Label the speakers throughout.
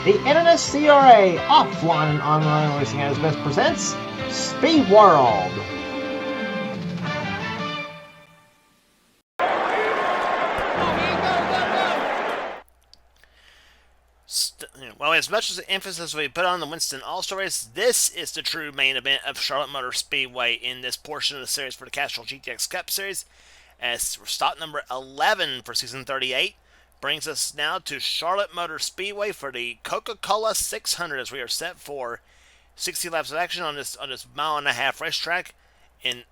Speaker 1: The NNSCRA Offline and Online Racing at its best presents Speed World.
Speaker 2: Well, as much as the emphasis we put on the Winston All-Star Race, this is the true main event of Charlotte Motor Speedway in this portion of the series for the Castrol GTX Cup Series. As stop number 11 for Season 38 brings us now to Charlotte Motor Speedway for the Coca-Cola 600 as we are set for 60 laps of action on this mile-and-a-half racetrack in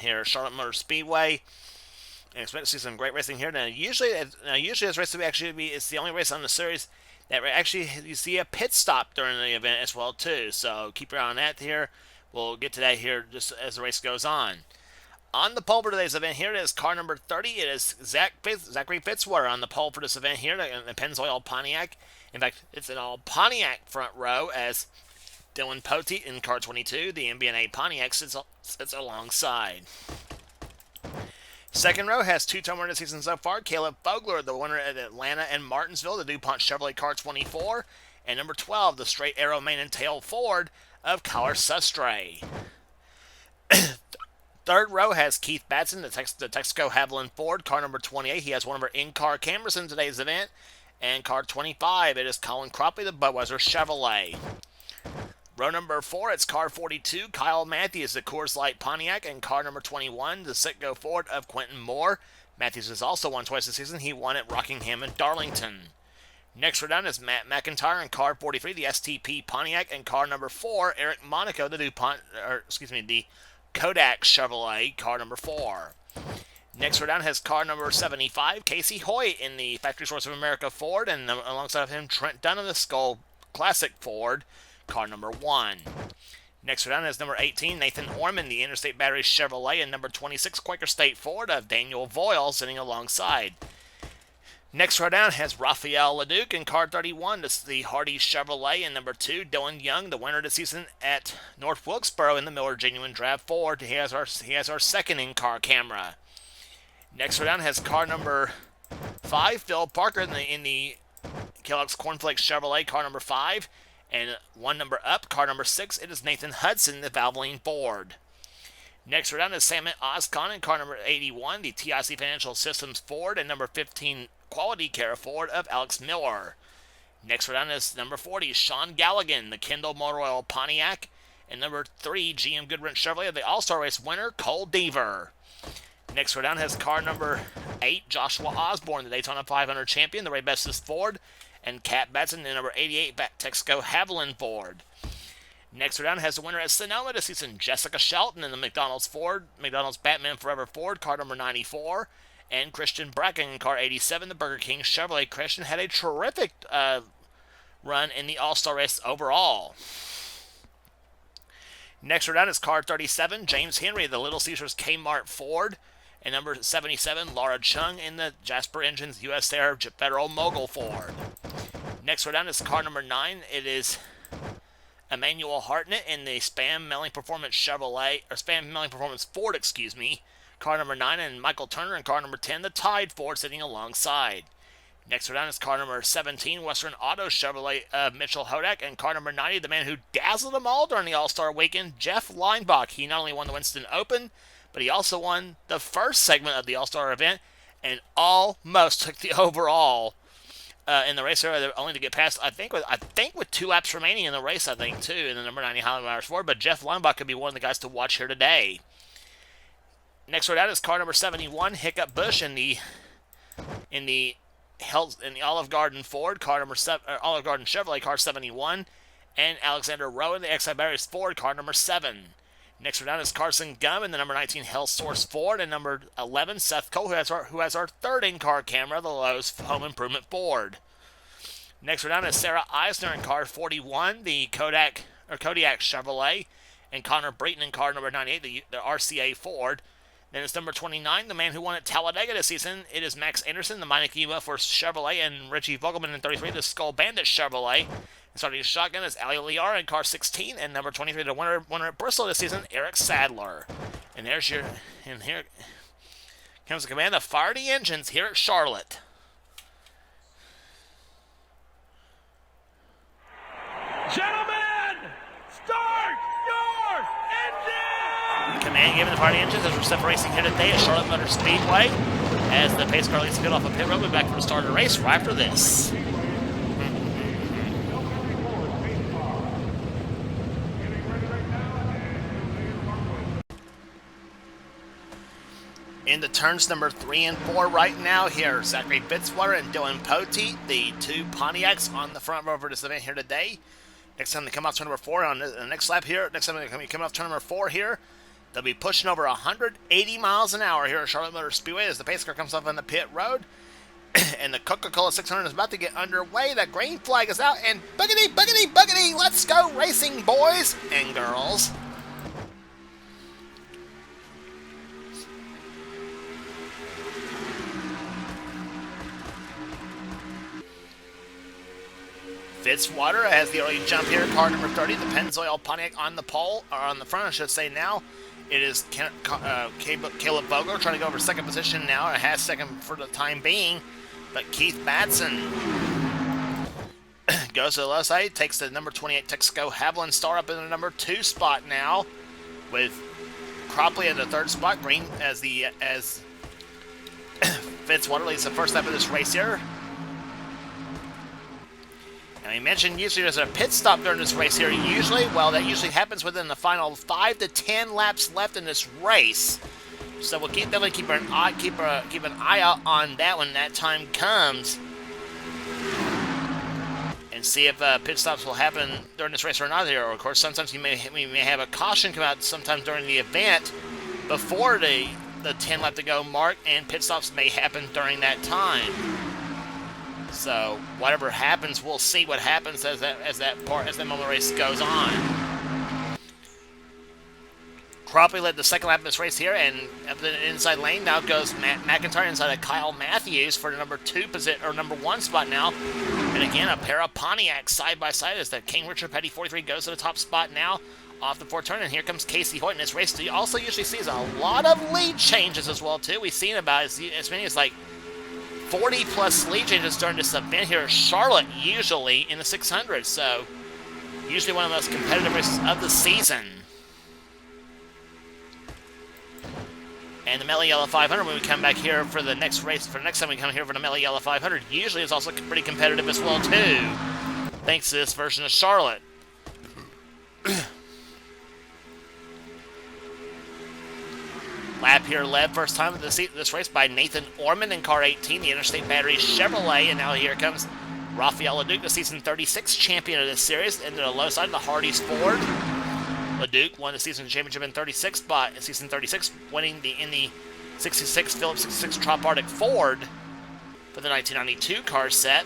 Speaker 2: here at Charlotte Motor Speedway. And expect to see some great racing here. Now, usually this race will actually be it's the only race on the series that actually you see a pit stop during the event as well too. So keep your eye on that here. We'll get to that here just as the race goes on. On the pole for today's event here, it is car number 30. It is Zachary Fitzwater on the pole for this event here in the Pennzoil Pontiac. In fact, it's an all Pontiac front row as Dylan Poteet in car 22, the MBNA Pontiac, sits alongside. Second row has two-time winner this season so far, Caleb Fogler, the winner at Atlanta and Martinsville, the DuPont Chevrolet car 24, and number 12, the straight arrow main and tail Ford of Collar Sustre. Third row has Keith Batson, the Texaco Haviland Ford, car number 28. He has one of our in-car cameras in today's event. And car 25, it is Colin Cropley, the Budweiser Chevrolet. Row number 4, it's car 42, Kyle Matthews, the Coors Light Pontiac. And car number 21, the Citgo Ford of Quentin Moore. Matthews has also won twice this season. He won at Rockingham and Darlington. Next row down is Matt McIntyre in car 43, the STP Pontiac. And car number 4, Eric Monaco, the the Kodak Chevrolet, car number 4. Next row down has car number 75, Casey Hoyt in the Factory Source of America Ford, and alongside of him, Trent Dunn in the Skull Classic Ford, car number 1. Next row down has number 18, Nathan Orman, the Interstate Battery Chevrolet, and number 26, Quaker State Ford of Daniel Voyle sitting alongside. Next row down has Raphael Leduc in car 31. This is the Hardy Chevrolet. And number 2, Dylan Young, the winner of the season at North Wilkesboro in the Miller Genuine Draft Ford. He has our second in-car camera. Next row down has car number 5, Phil Parker in the Kellogg's Cornflakes Chevrolet, car number 5. And one number up, car number 6, it is Nathan Hudson, the Valvoline Ford. Next row down is Samet Ozcon in car number 81, the TIC Financial Systems Ford, and number 15, Quality Care Ford of Alex Miller. Next row down is number 40, Sean Galligan, the Kendall Motor Oil Pontiac. And number 3, GM Goodwrench Chevrolet of the All-Star Race winner, Cole Deaver. Next row down has car number 8, Joshua Osborne, the Daytona 500 champion, the Ray Bestis Ford. And Cat Batson, the number 88, Texaco Haviland Ford. Next row down has the winner at Sonoma this season, Jessica Shelton in the McDonald's Batman Forever Ford, car number 94. And Christian Bracken in car 87, the Burger King Chevrolet. Christian had a terrific run in the All-Star Race overall. Next row down is car 37, James Henry, the Little Caesars Kmart Ford. And number 77, Laura Chung in the Jasper Engines US Air Federal Mogul Ford. Next row down is car number 9. It is Emmanuel Hartnett in the Spam Melling Performance Ford, car number 9, and Michael Turner in car number 10, the Tide Ford, sitting alongside. Next row down is car number 17, Western Auto Chevrolet Mitchell Hodak, and car number 90, the man who dazzled them all during the All-Star Weekend, Jeff Leinbach. He not only won the Winston Open, but he also won the first segment of the All-Star event and almost took the overall in the race area, only to get past, I think with 2 laps remaining in the race, too, in the number 90 Highland Irish Ford. But Jeff Leinbach could be one of the guys to watch here today. Next row down is car number 71, Hiccup Bush in the Olive Garden Ford, Olive Garden Chevrolet, car 71, and Alexander Rowan, the XI Batteries Ford, car number 7. Next row down is Carson Gum in the number 19 Health Source Ford, and number 11 Seth Cole, who has our third in-car camera, the Lowe's Home Improvement Ford. Next row down is Sarah Eisner in car 41, the Kodiak Chevrolet, and Connor Breton in car number 98, the RCA Ford. Then it's number 29, the man who won at Talladega this season. It is Max Anderson, the Meineke for Chevrolet, and Richie Vogelman in 33, the Skull Bandit Chevrolet. And starting his shotgun is Ali Liar in car 16, and number 23, the winner at Bristol this season, Eric Sadler. And here comes the command to fire the engines here at Charlotte. firing engines as we're set for racing here today at Charlotte Motor Speedway. As the pace car leads the field off a pit road, we'll be back for the start of the race right after this. Into turns number 3 and 4 right now here. Zachary Fitzwater and Dylan Poteet, the two Pontiacs on the front row for this event here today. Next time they come off turn number 4 on the next lap here, next time they come off turn number 4 here, they'll be pushing over 180 miles an hour here at Charlotte Motor Speedway as the pace car comes off on the pit road. And the Coca-Cola 600 is about to get underway. That green flag is out, and boogity, boogity, boogity, let's go racing, boys and girls. Fitzwater has the early jump here. Car number 30, the Pennzoil Pontiac on the pole, or on the front, I should say now. It is Caleb Vogler trying to go over second position now, and has second for the time being. But Keith Batson goes to the left side, takes the number 28 Texaco Haviland Star up in the number 2 spot now, with Cropley in the 3rd spot. Green as Fitzwater leads the first lap of this race here. And we mentioned usually there's a pit stop during this race here. Usually, well, that usually happens within the final 5 to 10 laps left in this race. So we'll definitely keep an eye out on that when that time comes, and see if pit stops will happen during this race or not. Here, of course, sometimes we may have a caution come out sometime during the event before the 10 lap to go mark, and pit stops may happen during that time. So whatever happens, we'll see what happens as that moment of the race goes on. Cropley led the second lap of this race here, and up the inside lane now goes Matt McIntyre inside of Kyle Matthews for the number 1 spot now. And again, a pair of Pontiacs side by side as the King Richard Petty 43 goes to the top spot now off the 4th turn. And here comes Casey Hoyt in this race. So you also usually sees a lot of lead changes as well too. We've seen about as many as like 40 plus lead changes during this event here at Charlotte, usually in the 600. So usually one of the most competitive races of the season. And the Mellow Yellow 500, when we come back here for the next race, for the next time we come here for the Mellow Yellow 500, usually is also pretty competitive as well too, thanks to this version of Charlotte. Lap here led first time of this race by Nathan Orman in car 18, the Interstate Battery Chevrolet, and now here comes Rafael LeDuc, the season 36 champion of this series, into the low side of the Hardee's Ford. LeDuc won the season championship in 36, but in season 36, winning in the 66 Phillips 66 Trop-Arctic Ford for the 1992 car set.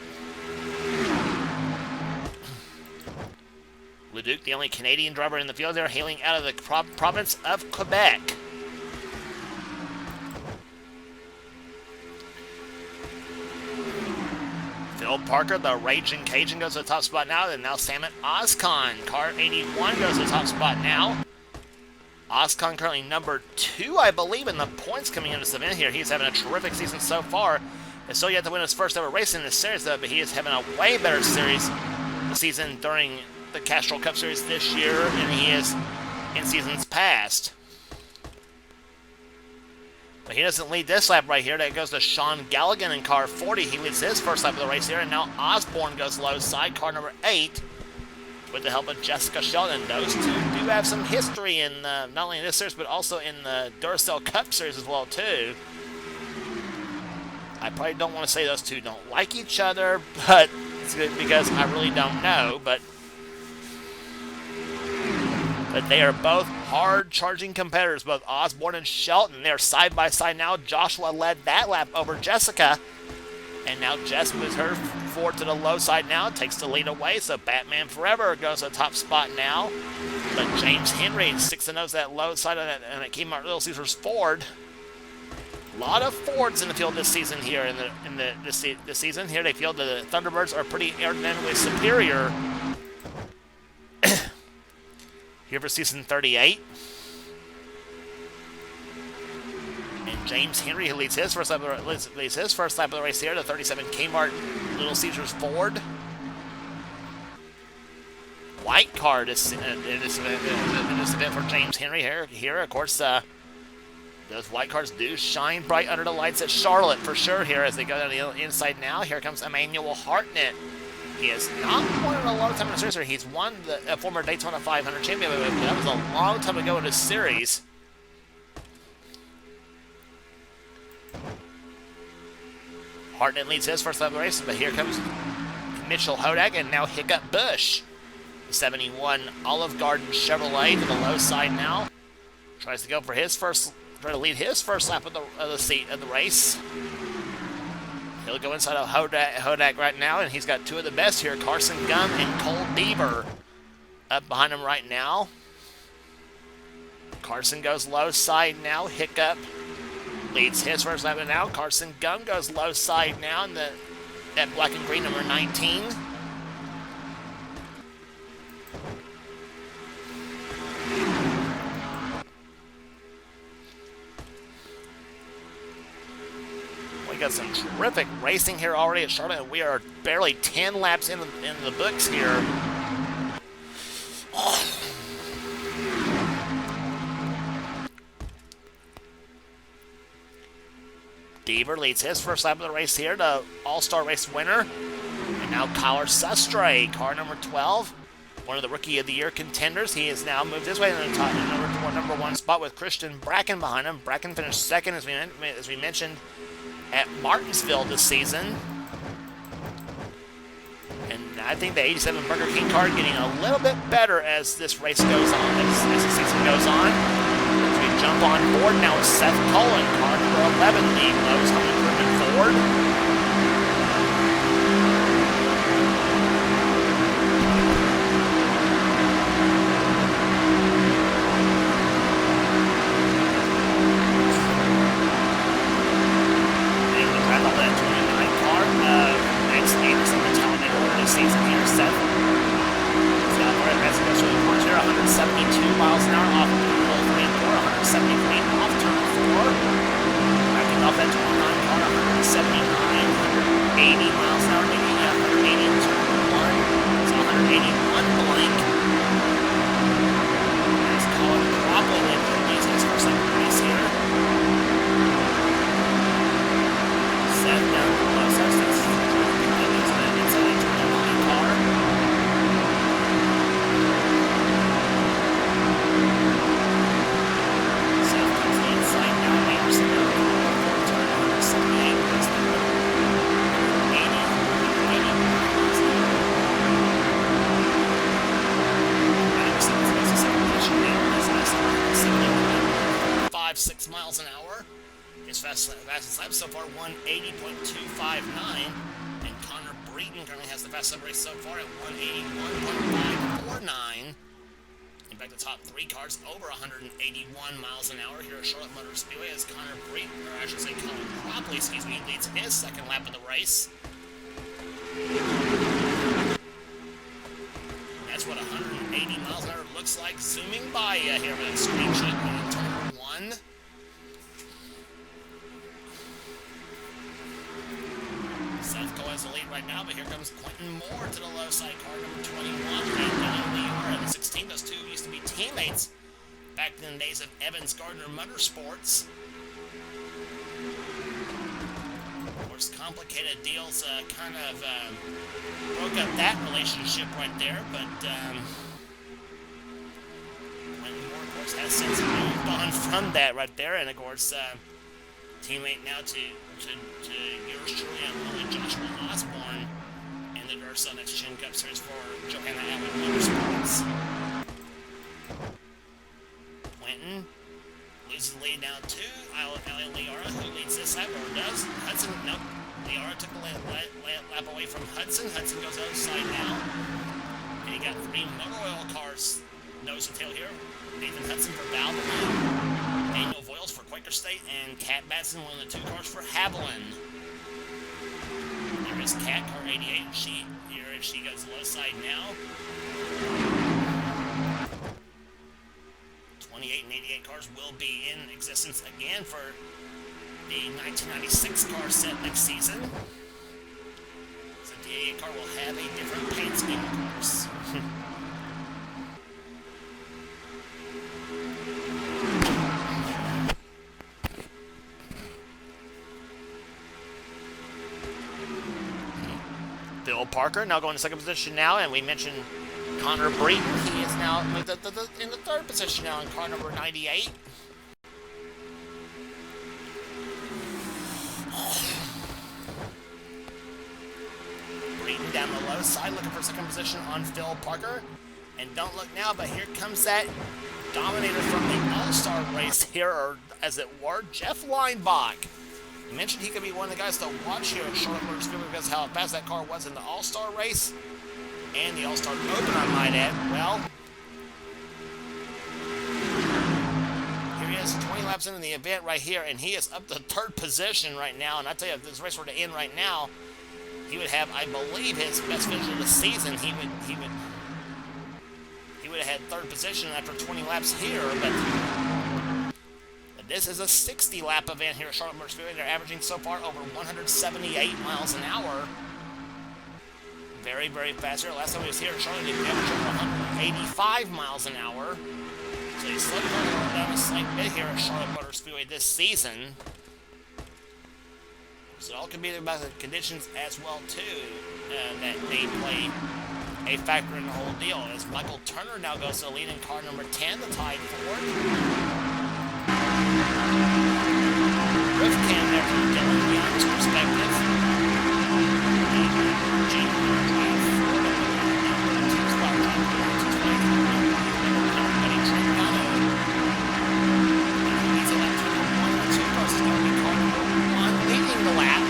Speaker 2: LeDuc, the only Canadian driver in the field there, hailing out of the province of Quebec. Phil Parker, the Raging Cajun, goes to the top spot now. And now Samet Ozcon, car 81, goes to the top spot now. Ozcon currently number 2, I believe, in the points coming into this event here. He's having a terrific season so far. And still yet to win his first ever race in this series, though, but he is having a way better season during the Castrol Cup Series this year than he is in seasons past. But he doesn't lead this lap right here. That goes to Sean Galligan in car 40. He leads his first lap of the race here. And now Osborne goes low side, car number 8, with the help of Jessica Sheldon. Those two do have some history in not only in this series, but also in the Duracell Cup Series as well, too. I probably don't want to say those two don't like each other, but it's good because I really don't know. But they are both hard-charging competitors, both Osborne and Shelton. They're side-by-side now. Joshua led that lap over Jessica. And now Jess moves her forward to the low side now, takes the lead away. So Batman Forever goes to the top spot now. But James Henry sticks the nose to that low side of that, and it came out Little Caesars Ford. A lot of Fords in the field this season here. This season here, they feel the Thunderbirds are pretty aerodynamically superior. Here for season 38. And James Henry, who leads his first lap of the race here, the 37 Kmart Little Caesars Ford. White car in this event for James Henry here. Of course, Those white cars do shine bright under the lights at Charlotte for sure here as they go down the inside now. Here comes Emmanuel Hartnett. He has not won in a long time in the series. He's won the former Daytona 500 champion, but that was a long time ago in this series. Hartnett leads his first lap of the race, but here comes Mitchell Hodak and now Hiccup Bush. The 71 Olive Garden Chevrolet to the low side now. Tries to go for his first, try to lead his first lap of the race. He'll go inside of Hodak right now, and he's got two of the best here, Carson Gum and Cole Bieber, up behind him right now. Carson goes low side now. Hiccup leads his first lap now. Carson Gum goes low side now in that black and green number 19. We got some terrific racing here already at Charlotte, and we are barely 10 laps in the books here. Bieber leads his first lap of the race here, the All-Star Race winner. And now Kyler Sustre, car number 12, one of the Rookie of the Year contenders. He has now moved his way to the top, number one spot with Christian Bracken behind him. Bracken finished second, as we mentioned, at Martinsville this season. And I think the 87 Burger King car getting a little bit better as this race goes on, as the season goes on. As we jump on board now with Seth Cullen, car number 11, the Lowe's Home Improvement Ford. Season here, Seth. He's got more aggressive goes through the corners here, 172 miles an hour off of turn 3 and 4, 173 off turn 4. Backing off that 29 car, 179, 180 miles an hour, maybe 180 in turn 1. So 181 blank. There's Colin Cropple in for his first lap of the race here. Seth down the low substance. Miles an hour. His fastest lap so far, 180.259. And Connor Breton currently has the fastest lap race so far at 181.549. In fact, the top three cars over 181 miles an hour here at Charlotte Motor Speedway as Connor Breton, or I should say Colin Cropley, leads his second lap of the race. That's what 180 miles an hour looks like zooming by you here with a screenshot in turn 1. Seth Cole has the lead right now, but here comes Quentin Moore to the low side, car number 21, and Don Leora in the 16. Those two used to be teammates back in the days of Evans Gardner Motorsports. Of course, complicated deals kind of broke up that relationship right there, but Quentin Moore, of course, has since moved on from that right there, and of course, teammate now to yours truly and only Joshua Osborne in the Duracell Next Gen Cup Series for Johanna Allen Motorsports. Quentin loses the lead now to Ali Leora, who leads this lap, or does. Hudson, nope. Leora took a lap away from Hudson. Hudson goes outside now. And you got three motor oil cars nose to tail here. Nathan Hudson for Valvoline, Daniel Voiles for Quaker State, and Kat Batson, one of the two cars for Haviland. There is Kat, car 88. She goes low side now. 28 and 88 cars will be in existence again for the 1996 car set next season. So the 88 car will have a different paint scheme, of course. Phil Parker now going to second position now, and we mentioned Connor Breton. He is now in the third position now in car number 98. Breton down the low side looking for second position on Phil Parker. And don't look now, but here comes that dominator from the All-Star race here, or as it were, Jeff Leinbach. You mentioned he could be one of the guys to watch here at Charlotte Motor Speedway because how fast that car was in the All-Star race and the All-Star Open, I might add. Well, here he is, 20 laps into the event right here, and he is up to third position right now. And I tell you, if this race were to end right now, he would have, I believe, his best finish of the season. He would have had third position after 20 laps here, but this is a 60-lap event here at Charlotte Motor Speedway. They're averaging so far over 178 miles an hour. Very, very fast here. Last time he was here at Charlotte, he averaged over 185 miles an hour. So he's slowly going down a slight bit here at Charlotte Motor Speedway this season. So it all can be about the conditions as well, too, that they play a factor in the whole deal. As Michael Turner now goes to the lead in car number 10, the Tide Ford. Roof cam there from Dylan Young's perspective. He's in that turn 1 and 2 cars. He's going to be car number 1 leading the lap.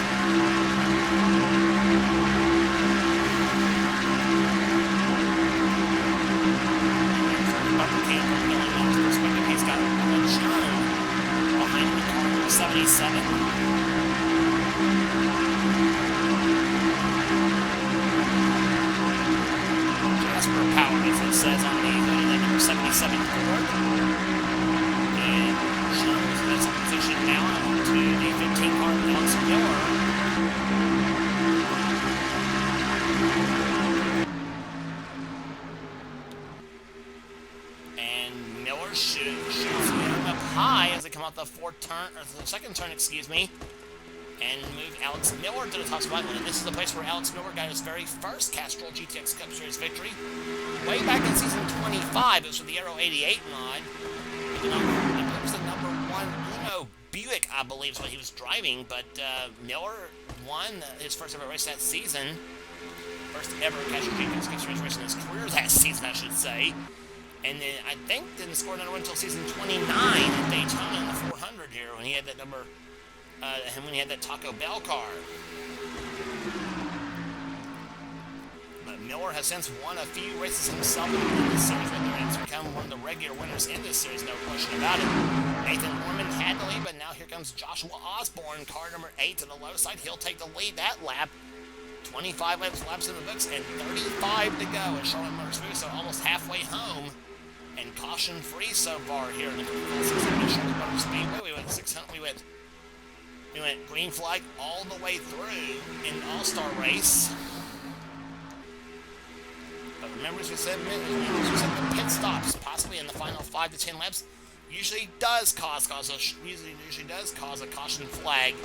Speaker 2: He's got a John behind the car number 77. Jasper Power, as it says on the number 77 Ford. And John is in this position now to the 15 car of Alex Miller. Shoots him up high as they come out the second turn, excuse me, and move Alex Miller to the top spot. And this is the place where Alex Miller got his very first Castrol GTX Cup Series victory way back in season 25. It was with the Aero 88 mod. It was the number 1 Uno Buick, I believe, is what he was driving. But Miller won his first ever race that season. First ever Castrol GTX Cup Series race in his career that season, I should say. And then I think didn't score another one until season 29 at Daytona in the 400 here when he had that number, when he had that Taco Bell car. But Miller has since won a few races himself in this series, whether it's become one of the regular winners in this series, no question about it. Nathan Norman had the lead, but now here comes Joshua Osborne, car number 8 to the low side. He'll take the lead that lap. 25 laps in the books and 35 to go at Charlotte Motor Speedway, so almost halfway home. And caution-free so far here in the Charlotte Motor Speedway. We went green flag all the way through in the All-Star race. But remember, as we said, the pit stops, possibly in the final 5 to 10 laps, usually does cause a caution flag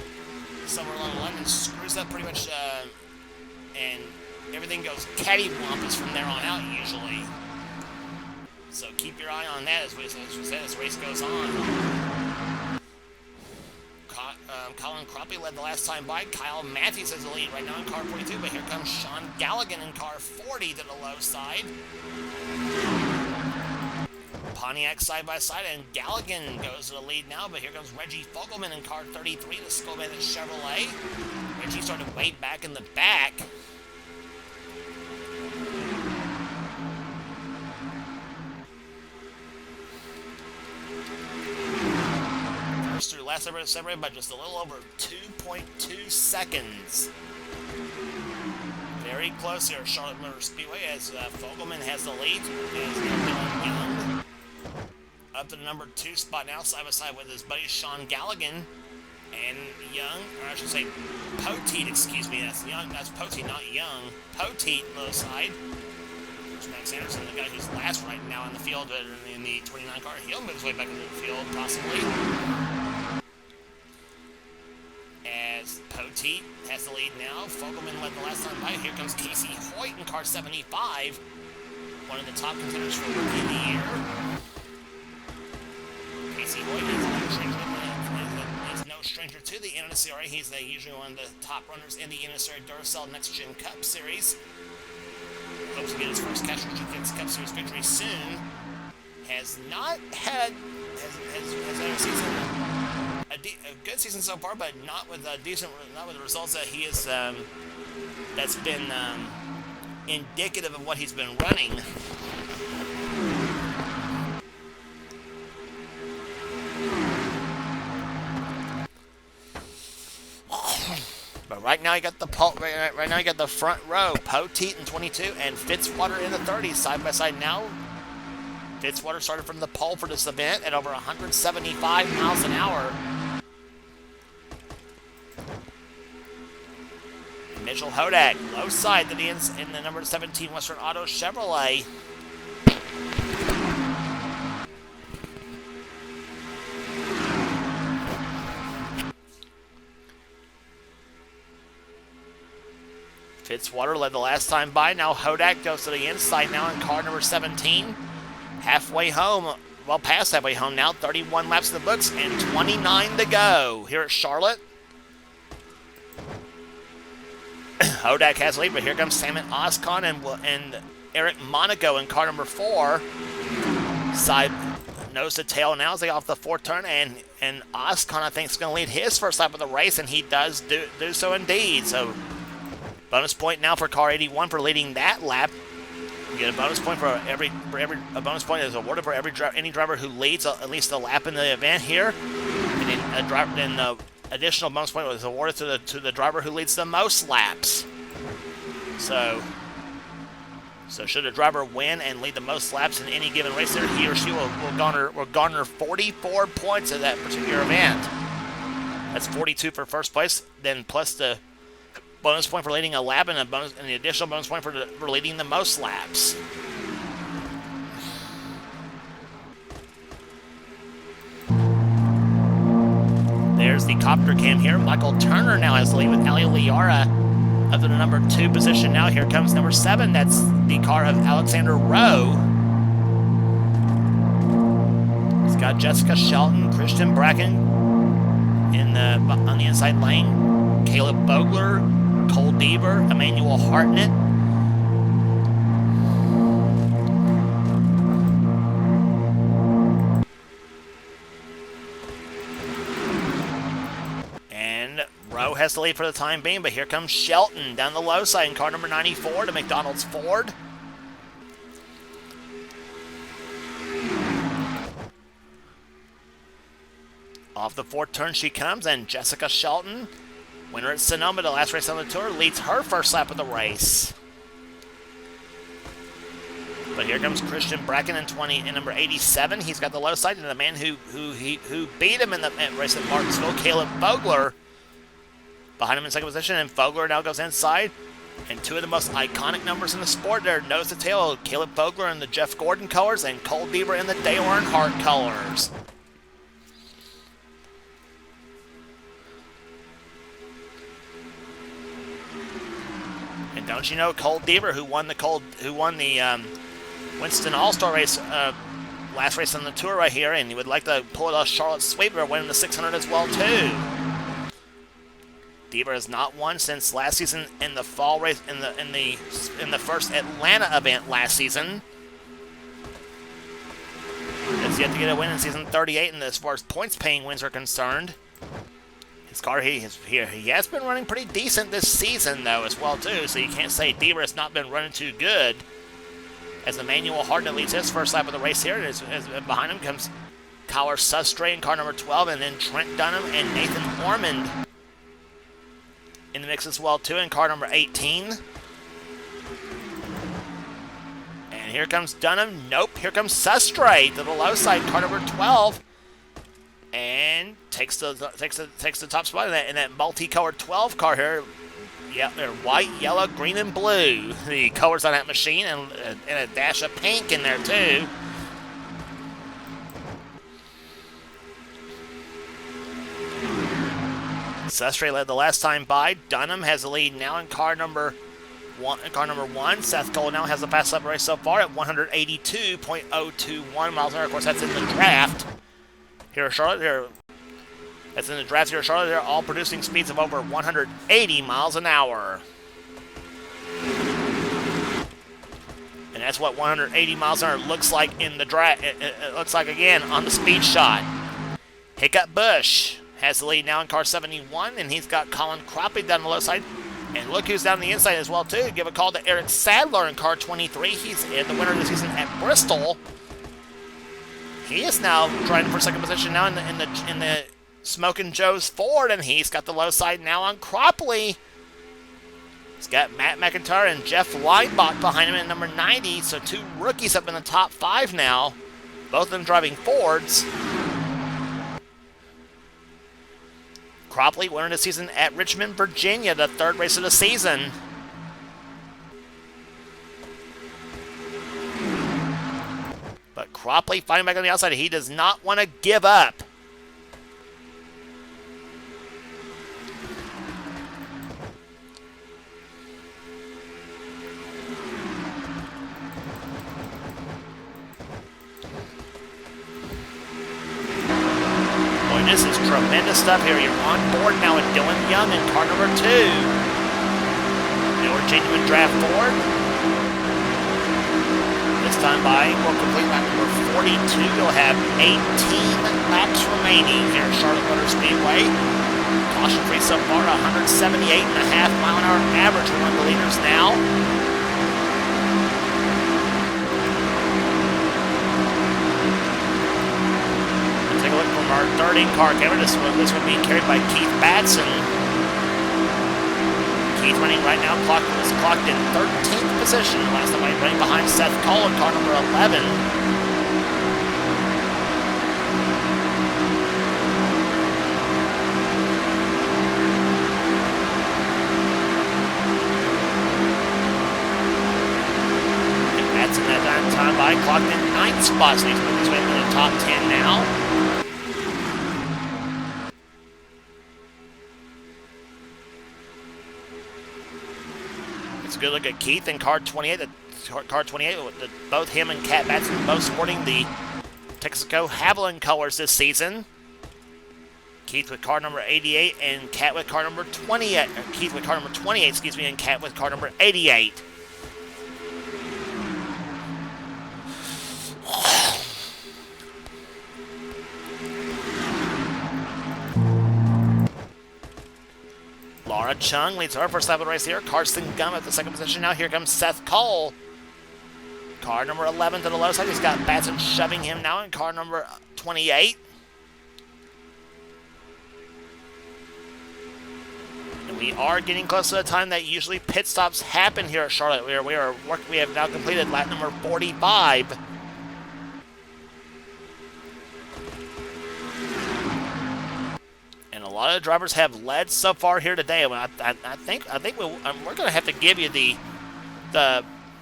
Speaker 2: somewhere along the line and screws up pretty much, and everything goes cattywampus from there on out usually. So keep your eye on that as we said as the race goes on. Colin Crappie led the last time by. Kyle Matthews has the lead right now in car 42, but here comes Sean Galligan in car 40 to the low side. Pontiac side by side, and Galligan goes to the lead now, but here comes Reggie Fogelman in car 33 to Skolman at Chevrolet. Reggie started way back in the back. Through last separated by just a little over 2.2 seconds. Very close here at Charlotte Motor Speedway as Fogelman has the lead. As Dylan Young up to the number 2 spot now, side by side with his buddy Sean Galligan. And Young, or I should say Poteet, excuse me, that's Young, that's Poteet, not Young. Poteet, low side. There's Max Anderson, the guy who's last right now in the field in the 29 car. He'll move his way back into the field, possibly. As Poteet has the lead now. Fogelman led the last time by. Here comes Casey Hoyt in car 75. One of the top contenders for Rookie of the Year. Casey Hoyt is no stranger to the NNSCRA. He's usually one of the top runners in the NNSCRA Duracell Next Gen Cup Series. Hopes to get his first Castrol GTX Cup Series victory soon. Has not had has had a season, a good season so far, but not with the results that he is. That's been indicative of what he's been running. But right now you got the right now you got the front row, Poteet in 22 and Fitzwater in the 30s, side by side now. Fitzwater started from the pole for this event at over 175 miles an hour. Mitchell Hodak, low side to the ends in the number 17 Western Auto Chevrolet. Fitzwater led the last time by. Now Hodak goes to the inside now in car number 17. Halfway home, well past halfway home now. 31 laps in the books and 29 to go here at Charlotte. Hodak has lead, but here comes Samet Oscon and Eric Monaco in car number 4. Side nose to tail now as they off the fourth turn, and Oscon I think is going to lead his first lap of the race, and he does do so indeed. So bonus point now for car 81 for leading that lap. You get a bonus point for every a bonus point is awarded for any driver who leads at least a lap in the event here, and then the additional bonus point was awarded to the driver who leads the most laps. So should a driver win and lead the most laps in any given race, there he or she will garner 44 points of that particular event. That's 42 for first place, then plus the bonus point for leading a lap and the additional bonus point for leading the most laps. There's the copter cam here. Michael Turner now has the lead with Ali Liara up to the number 2 position now. Here comes number 7. That's the car of Alexander Rowe. He's got Jessica Shelton, Christian Bracken on the inside lane. Caleb Bogler, Cole Deaver, Emmanuel Hartnett. And Rowe has the lead for the time being, but here comes Shelton down the low side in car number 94 to McDonald's Ford. Off the fourth turn she comes, and Jessica Shelton, winner at Sonoma, the last race on the tour, leads her first lap of the race. But here comes Christian Bracken in number 87. He's got the low side, and the man who beat him in the race at Martinsville, Caleb Fogler, behind him in second position, and Fogler now goes inside. And two of the most iconic numbers in the sport there, nose to tail, Caleb Fogler in the Jeff Gordon colors and Cole Deaver in the Dale Earnhardt colors. And don't you know Cole Deaver, who won the Winston All-Star race, last race on the tour right here, and he would like to pull it off Charlotte Sweeper, winning the 600 as well too. Deaver has not won since last season in the fall race in the first Atlanta event last season. Has yet to get a win in season 38, and as far as points-paying wins are concerned. His car he has been running pretty decent this season though as well too, so you can't say Deaver has not been running too good. As Emmanuel Hartnett leads his first lap of the race here, and as behind him comes Kyler Sustre in car number 12, and then Trent Dunham and Nathan Ormond in the mix as well too in car number 18. And here comes Dunham. Nope, here comes Sustre to the low side, car number 12. And takes the top spot in that multicolored 12 car here. Yeah, they're white, yellow, green, and blue. The colors on that machine, and a dash of pink in there too. Sestre led the last time by. Dunham has the lead now in car number one. Seth Cole now has the fastest lap race so far at 182.021 miles an hour. Of course, that's in the draft here at Charlotte. That's in the draft here at Charlotte. They're all producing speeds of over 180 miles an hour. And that's what 180 miles an hour looks like in the draft. It looks like, again, on the speed shot. Hiccup Bush has the lead now in car 71, and he's got Colin Cropley down the low side. And look who's down the inside as well, too. Give a call to Eric Sadler in car 23. He's in the winner of the season at Bristol. He is now driving for second position now in the Smokin' Joe's Ford, and he's got the low side now on Cropley. He's got Matt McIntyre and Jeff Leinbach behind him at number 90, so two rookies up in the top 5 now, both of them driving Fords. Cropley winner of the season at Richmond, Virginia, the third race of the season. But Cropley fighting back on the outside. He does not want to give up. This is tremendous stuff here. You're on board now with Dylan Young in car number 2. Your genuine draft Ford. This time by will complete lap number 42. You'll have 18 laps remaining here at Charlotte Motor Speedway. Caution free so far, 178.5 mile an hour average among the leaders now. Take a look from our third in-car camera. This one being carried by Keith Batson. Keith running right now, is clocked in 13th position. Last time running behind Seth Cole in car number 11. And Batson at that time by clocked in 9th spot, so he's moving his way into the top 10 now. Good look at Keith in car 28. Both him and Cat Batson both sporting the Texaco Haviland colors this season. Keith with car number 88 and Cat with car number 28. Keith with car number 28, excuse me, and Cat with car number 88. Laura Chung leads her first lap of the race here. Carson Gum at the second position. Now here comes Seth Cole. Car number 11 to the low side. He's got Batson shoving him now in car number 28. And we are getting close to the time that usually pit stops happen here at Charlotte. We have now completed lap number 45. And a lot of drivers have led so far here today. I think we're going to have to give you the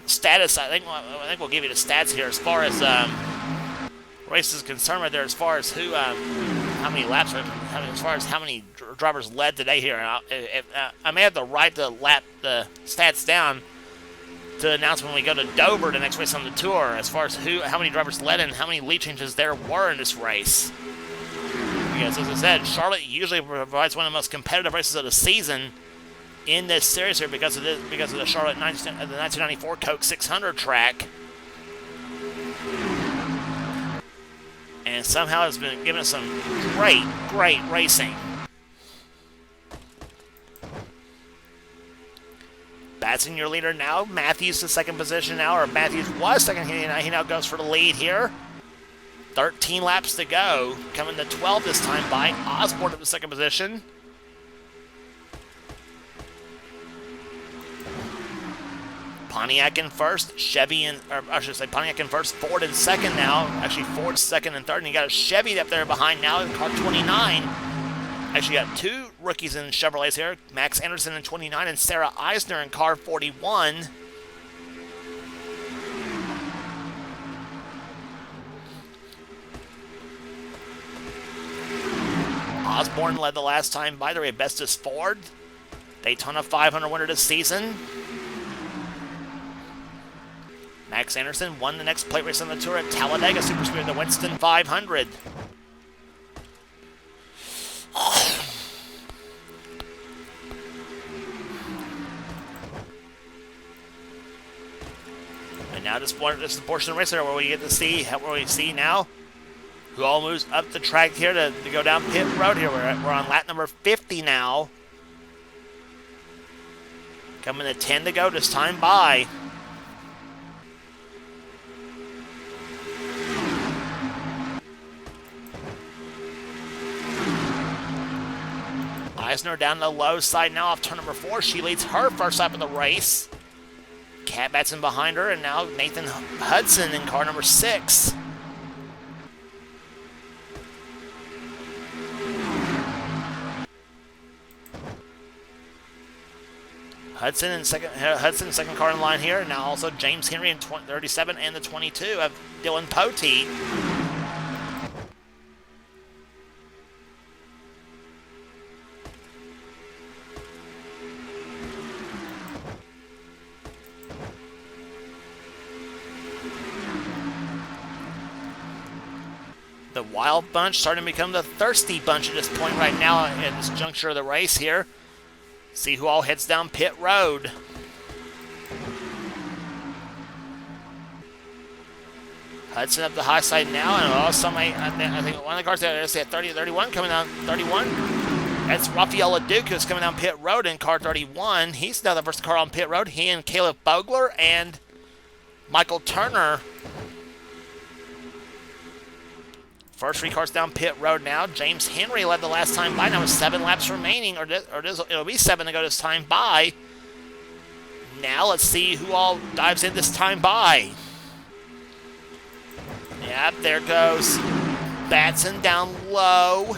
Speaker 2: status. I think we'll give you the stats here as far as race is concerned right there. As far as how many laps, as far as how many drivers led today here. I may have to write the stats down to announce when we go to Dover, the next race on the tour, as far as how many drivers led and how many lead changes there were in this race. Because, as I said, Charlotte usually provides one of the most competitive races of the season in this series here because of the Charlotte 1994 Coke 600 track. And somehow has been giving us some great racing. Batson, your leader now. Matthews to second position now, or Matthews was second. He now goes for the lead here. 13 laps to go. Coming to 12 this time by Osborne at the second position. Pontiac in first, Pontiac in first, Ford in second now. Actually, Ford's second and third, and you got a Chevy up there behind now in car 29. Actually, got two rookies in Chevrolets here. Max Anderson in 29 and Sarah Eisner in car 41. Osborne led the last time by. The Bestis Ford, Daytona 500 winner this season. Max Anderson won the next plate race on the tour at Talladega Superspeedway, the Winston 500. And now this is the portion of the race where we get to see, where we see now who all moves up the track here to go down pit road here. We're on lap number 50 now. Coming to 10 to go this time by. Eisner down the low side now off turn number 4. She leads her first lap of the race. Kat Batson behind her, and now Nathan Hudson in car number 6. Hudson second car in line here. Now also James Henry in 37 and the 22 of Dylan Poteet. The Wild Bunch starting to become the Thirsty Bunch at this point right now at this juncture of the race here. See who all heads down pit road. Hudson up the high side now, and I think one of the cars there is at 30, 31 coming down 31. That's Rafael LaDuke who's coming down pit road in car 31. He's now the first car on pit road. He and Caleb Bogler and Michael Turner. First 3 cars down pit road now. James Henry led the last time by. Now with 7 laps remaining, it'll be 7 to go this time by. Now let's see who all dives in this time by. Yep, there goes Batson down low.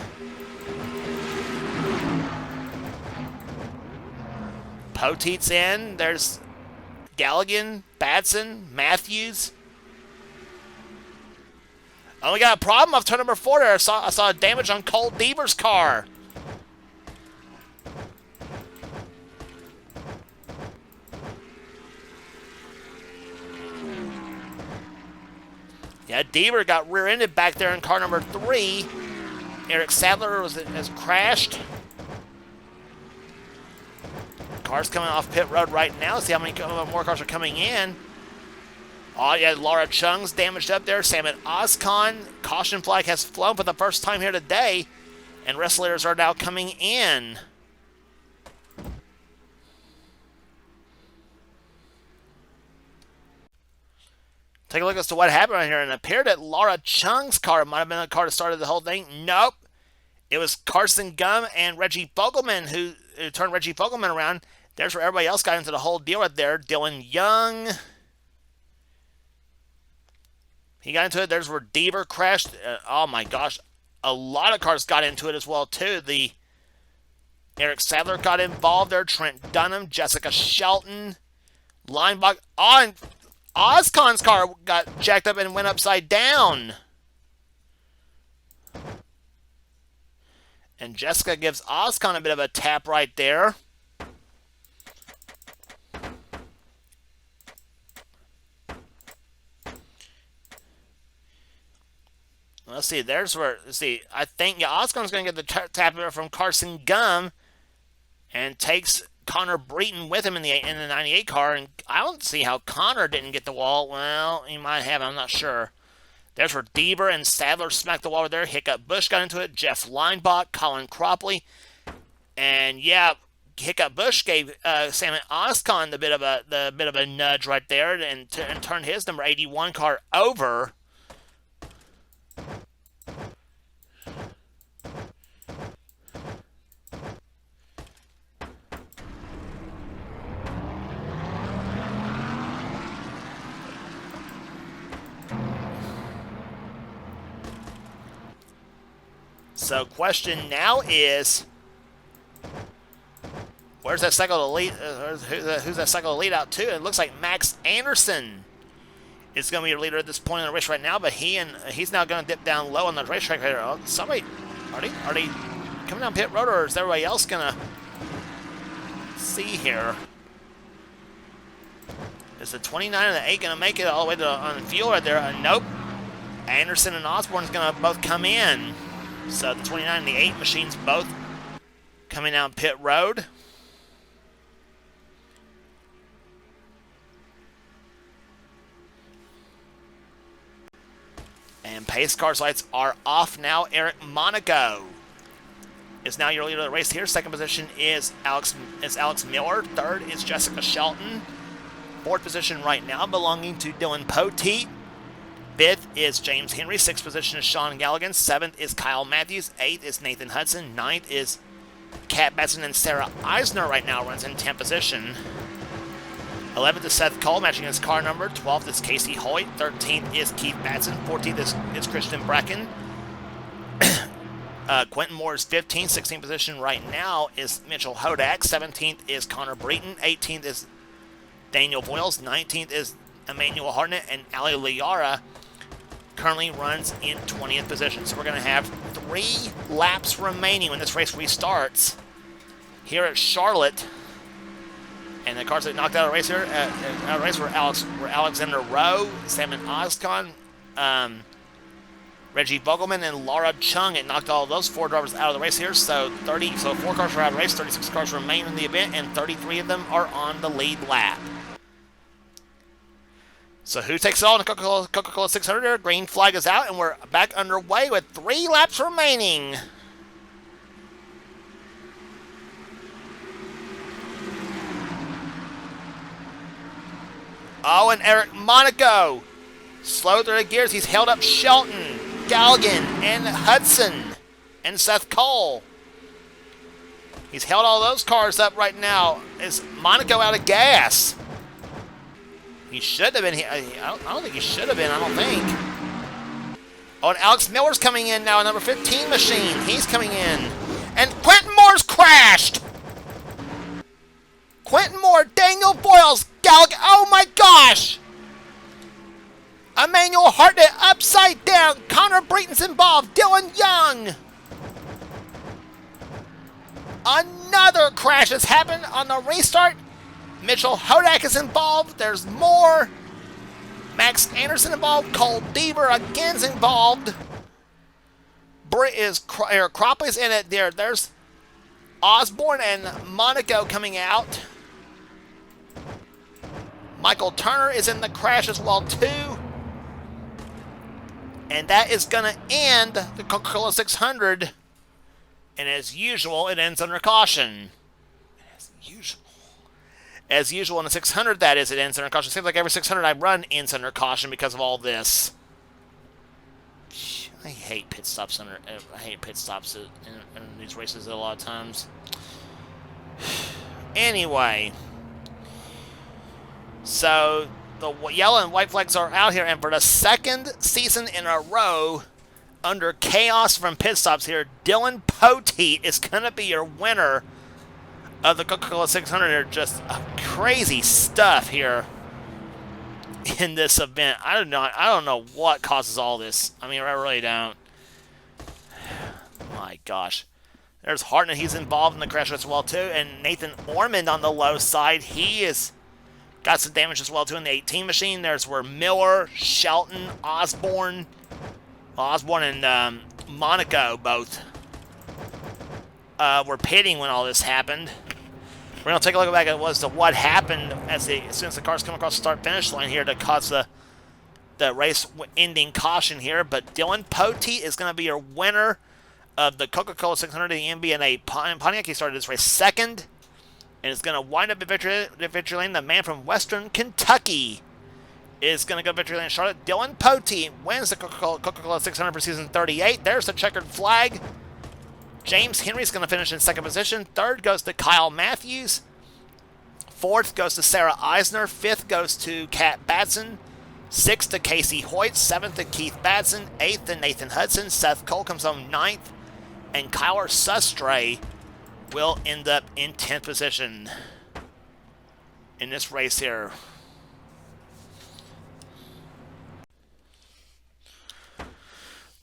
Speaker 2: Poteet's in. There's Galligan, Batson, Matthews. Oh, we got a problem off turn number 4 there. I saw damage on Cole Deaver's car. Yeah, Deaver got rear-ended back there in car number 3. Eric Sadler has crashed. Cars coming off pit road right now. Let's see how many more cars are coming in. Oh, yeah, Laura Chung's damaged up there. Sam Oscon. Caution flag has flown for the first time here today. And wrestlers are now coming in. Take a look as to what happened right here. And it appeared that Laura Chung's car might have been the car that started the whole thing. Nope. It was Carson Gum and Reggie Fogelman who turned Reggie Fogelman around. There's where everybody else got into the whole deal right there. Dylan Young. He got into it. There's where Deaver crashed. Oh, my gosh. A lot of cars got into it as well, too. The Eric Sadler got involved there. Trent Dunham, Jessica Shelton, Linebach. Oh, and Oscon's car got jacked up and went upside down. And Jessica gives Oscon a bit of a tap right there. Let's see, I think, Oscon's going to get the tap from Carson Gum and takes Connor Breton with him in the 98 car, and I don't see how Connor didn't get the wall. Well, he might have, I'm not sure. There's where Deaver and Sadler smacked the wall there. Hiccup Bush got into it. Jeff Linebach, Colin Cropley, and yeah, Hiccup Bush gave Sam Oscon the bit of a nudge right there, and turned his number 81 car over. So, question now is, where's that cycle to lead? Who's that cycle to lead out to? It looks like Max Anderson is going to be your leader at this point in the race right now, but he's now going to dip down low on the racetrack right here. Oh, somebody, are they coming down pit road, or is everybody else gonna see here? Is the 29 and the 8 gonna make it all the way to on the fuel right there? Nope. Anderson and Osborne's gonna both come in. So the 29 and the 8 machines both coming down pit road. And pace car's lights are off now. Eric Monaco is now your leader of the race here. Second position is Alex Miller. Third is Jessica Shelton. Fourth position right now belonging to Dylan Poteet. Fifth is James Henry. Sixth position is Sean Galligan. Seventh is Kyle Matthews. Eighth is Nathan Hudson. Ninth is Kat Betson, and Sarah Eisner right now runs in 10th position. 11th is Seth Cole, matching his car number. 12th is Casey Hoyt. 13th is Keith Batson. 14th is Christian Brecken. Quentin Moore is 15th. 16th position right now is Mitchell Hodak. 17th is Connor Breton. 18th is Daniel Boyles. 19th is Emmanuel Hartnett. And Ali Liara currently runs in 20th position. So we're going to have 3 laps remaining when this race restarts here at Charlotte. And the cars that knocked out of the race here, were Alexander Rowe, Salmon Oscon, Reggie Vogelman, and Laura Chung. It knocked all of those 4 drivers out of the race here. So 4 cars are out of the race, 36 cars remain in the event, and 33 of them are on the lead lap. So who takes it all in the Coca-Cola 600 here? Green flag is out, and we're back underway with 3 laps remaining. Oh, and Eric Monaco. Slow through the gears. He's held up Shelton, Galligan, and Hudson, and Seth Cole. He's held all those cars up right now. Is Monaco out of gas? He should have been. I don't think he should have been. I don't think. Oh, and Alex Miller's coming in now, number 15 machine. He's coming in. And Quentin Moore's crashed. Quentin Moore, Daniel Boyles, Galligan. Oh my gosh! Emmanuel Hartnett upside down. Connor Breton's involved. Dylan Young. Another crash has happened on the restart. Mitchell Hodak is involved. There's more. Max Anderson involved. Cole Deaver again is involved. Cropley's in it there. There's Osborne and Monaco coming out. Michael Turner is in the crash as well, too. And that is going to end the Coca-Cola 600. And as usual, it ends under caution. As usual in the 600, that is, it ends under caution. It seems like every 600 I run ends under caution because of all this. I hate pit stops in these races a lot of times. Anyway. So, the yellow and white flags are out here, and for the second season in a row, under chaos from pit stops here, Dylan Poteet is going to be your winner of the Coca-Cola 600. Just crazy stuff here in this event. I don't know what causes all this. I mean, I really don't. My gosh. There's Hartnett. He's involved in the crash as well, too. And Nathan Ormond on the low side. He is got some damage as well, too, in the 18 machine. There's where Miller, Shelton, Osborne and Monaco both were pitting when all this happened. We're going to take a look back at what happened as soon as the cars come across the start-finish line here to cause the race-ending caution here. But Dylan Poteet is going to be your winner of the Coca-Cola 600 in the MB&A Pontiac. He started this race second. And is going to wind up in victory lane. The man from Western Kentucky is going to go victory lane in Charlotte. Dylan Poteet wins the Coca-Cola 600 for season 38. There's the checkered flag. James Henry's going to finish in second position. Third goes to Kyle Matthews. Fourth goes to Sarah Eisner. Fifth goes to Kat Batson. Sixth to Casey Hoyt. Seventh to Keith Batson. Eighth to Nathan Hudson. Seth Cole comes home ninth. And Kyler Sustre will end up in 10th position in this race here.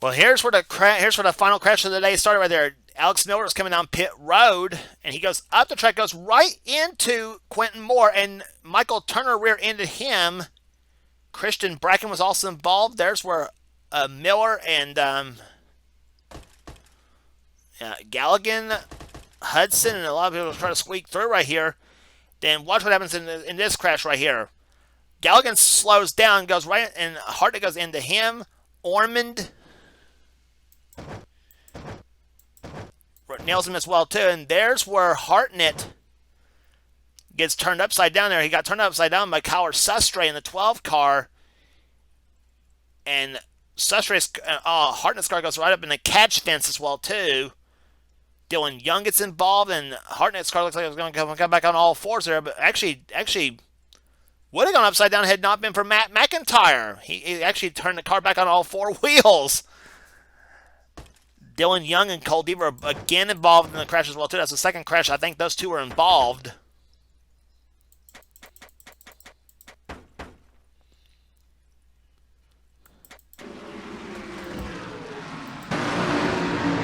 Speaker 2: Well, here's where the final crash of the day started right there. Alex Miller is coming down pit road, and he goes up the track, goes right into Quentin Moore, and Michael Turner rear-ended him. Christian Bracken was also involved. There's where Miller and Galligan, Hudson, and a lot of people try to squeak through right here. Then watch what happens in this crash right here. Galligan slows down, goes right, and Hartnett goes into him. Ormond nails him as well, too. And there's where Hartnett gets turned upside down there. He got turned upside down by Kyler Sustre in the 12 car. And Hartnett's car goes right up in the catch fence as well, too. Dylan Young gets involved, and Hartnett's car looks like it was going to come back on all fours there. But actually would have gone upside down had not been for Matt McIntyre. He actually turned the car back on all four wheels. Dylan Young and Cole Deaver are again involved in the crash as well, too. That's the second crash. I think those two were involved.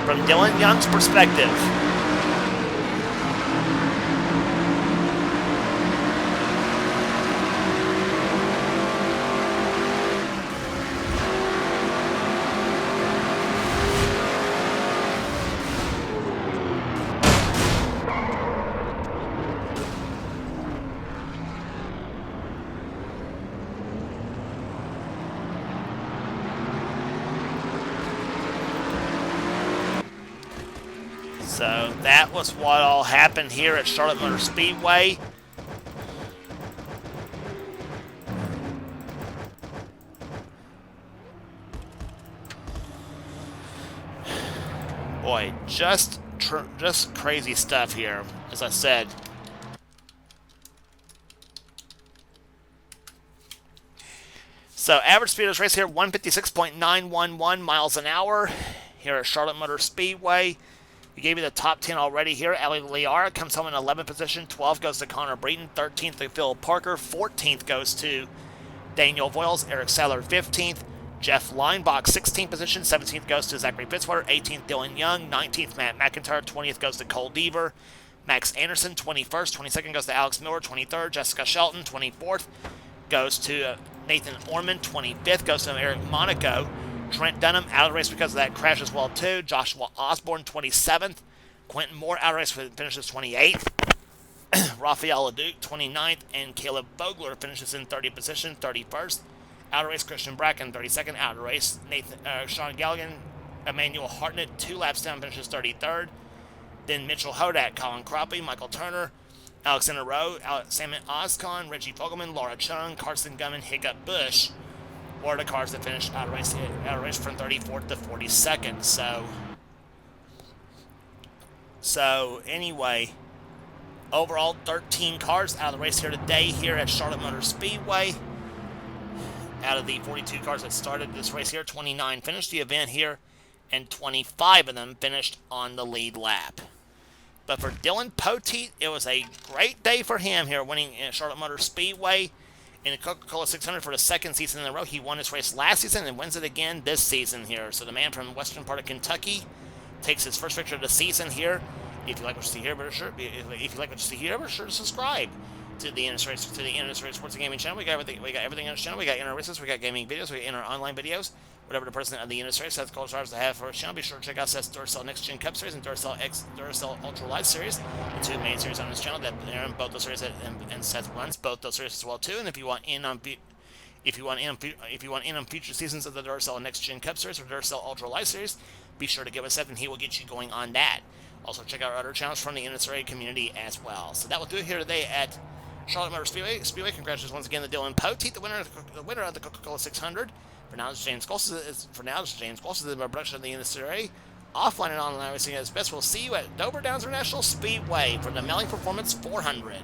Speaker 2: From Dylan Young's perspective, so that was what all happened here at Charlotte Motor Speedway. Boy, just crazy stuff here, as I said. So average speed of this race here, 156.911 miles an hour here at Charlotte Motor Speedway. We gave you the top 10 already here. Ali Liara comes home in 11th position. 12th goes to Connor Breeden. 13th to Phil Parker. 14th goes to Daniel Voiles. Eric Sadler, 15th. Jeff Leinbach, 16th position. 17th goes to Zachary Fitzwater. 18th, Dylan Young. 19th, Matt McIntyre. 20th goes to Cole Deaver. Max Anderson, 21st. 22nd goes to Alex Miller. 23rd, Jessica Shelton. 24th goes to Nathan Ormond. 25th goes to Eric Monaco. Trent Dunham out of the race because of that crash as well, too. Joshua Osborne, 27th. Quentin Moore out of the race, finishes 28th. Rafael Leduc, 29th. And Caleb Vogler finishes in 30th position, 31st. Out of race, Christian Bracken, 32nd. Out of race, Sean Galligan, Emmanuel Hartnett, 2 laps down, finishes 33rd. Then Mitchell Hodak, Colin Croppy, Michael Turner, Alexander Rowe, Samuel Oscon, Reggie Fogelman, Laura Chung, Carson Gumman, Hiccup Bush. Or the cars that finished out of race from 34th to 42nd. So anyway, overall 13 cars out of the race here today here at Charlotte Motor Speedway. Out of the 42 cars that started this race here, 29 finished the event here, and 25 of them finished on the lead lap. But for Dylan Poteet, it was a great day for him here, winning at Charlotte Motor Speedway. In the Coca-Cola 600 for the second season in a row. He won this race last season and wins it again this season here. So the man from the western part of Kentucky takes his first victory of the season here. If you like what you see here, be sure to subscribe to the NNSCRA Sports and Gaming channel. We got everything on the channel. We got inner races, we got gaming videos, we got inner online videos. Whatever the president of the NNSCRA has called stars to have for his channel, be sure to check out Seth's Duracell Next Gen Cup Series and Duracell Ultra Light Series, the 2 main series on his channel that are in both those series, and Seth runs both those series as well too. And if you want in on future seasons of the Duracell Next Gen Cup Series or Duracell Ultra Light Series, be sure to give us Seth and he will get you going on that. Also check out our other channels from the NNSCRA community as well. So that will do it here today at Charlotte Motor Speedway. Congratulations once again to Dylan Poteet, the winner of the Coca-Cola 600. For now, this is James Golson. The production of the NNSCRA. Offline and online racing at its best. We'll see you at Dover Downs International Speedway for the Melling Performance 400.